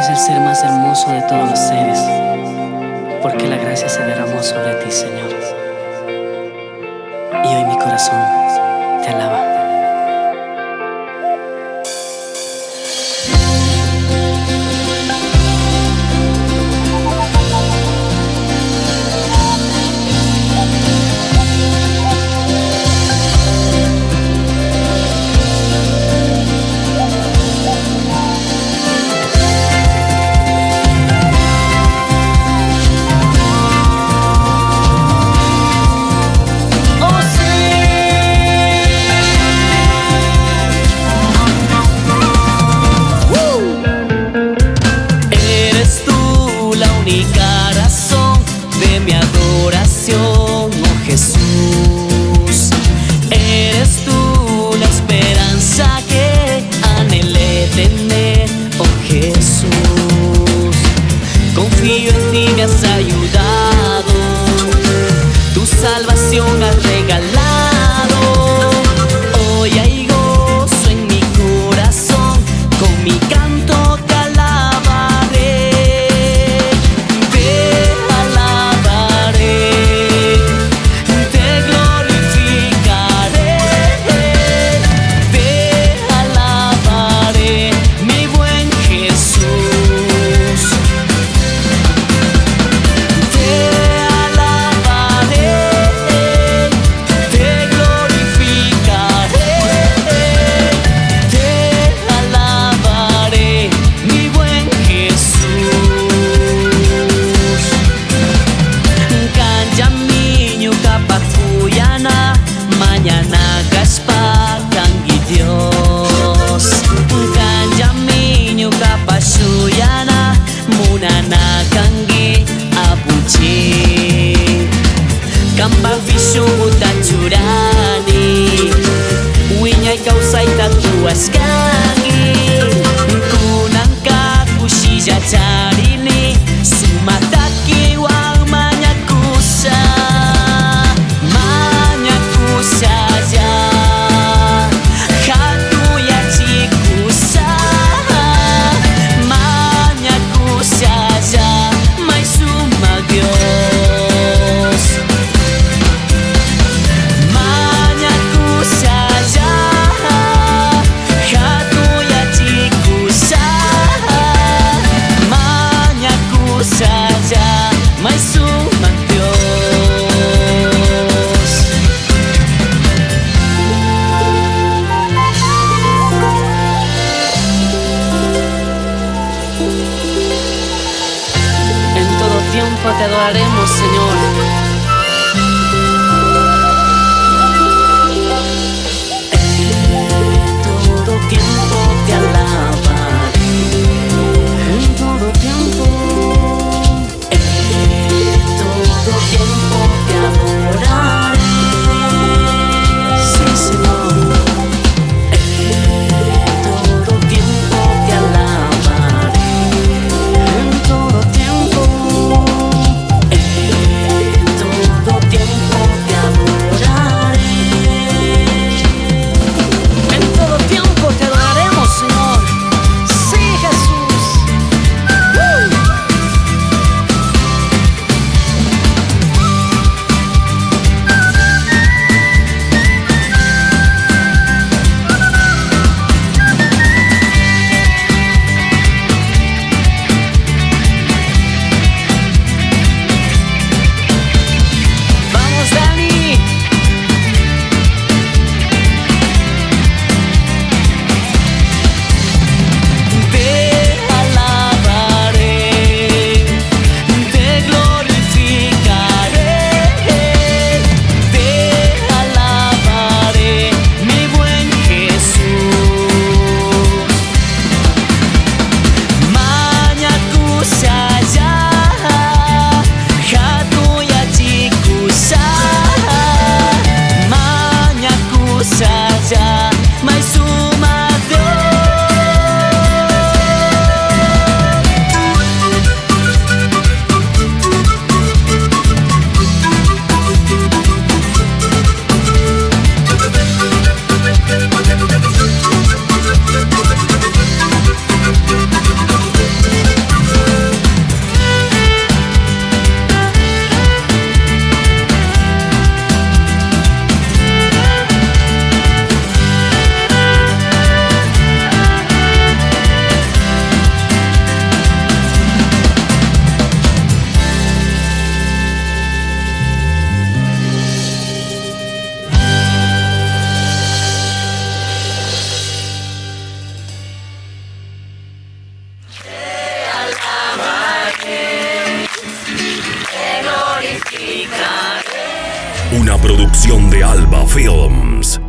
eres el ser más hermoso de todos los seres, porque la gracia se derramó sobre ti, Señor. Y hoy mi corazón te alaba. Única razón de mi adoración, oh Jesús. Eres tú la esperanza que anhelé tener, oh Jesús. Confío en ti, me has ayudado, tu salvación has regalado. Hoy hay gozo en mi corazón, con mi canto te alabaré. Kampak visu tacurani Winyai kau saita tuas kaki Kunangka kusija carini Sumataki wang manyakusa Manyakusaja Hatu ya cikusa Manyakusaja Mai sumagyo saja, hati Africa. Una producción de Alba Films.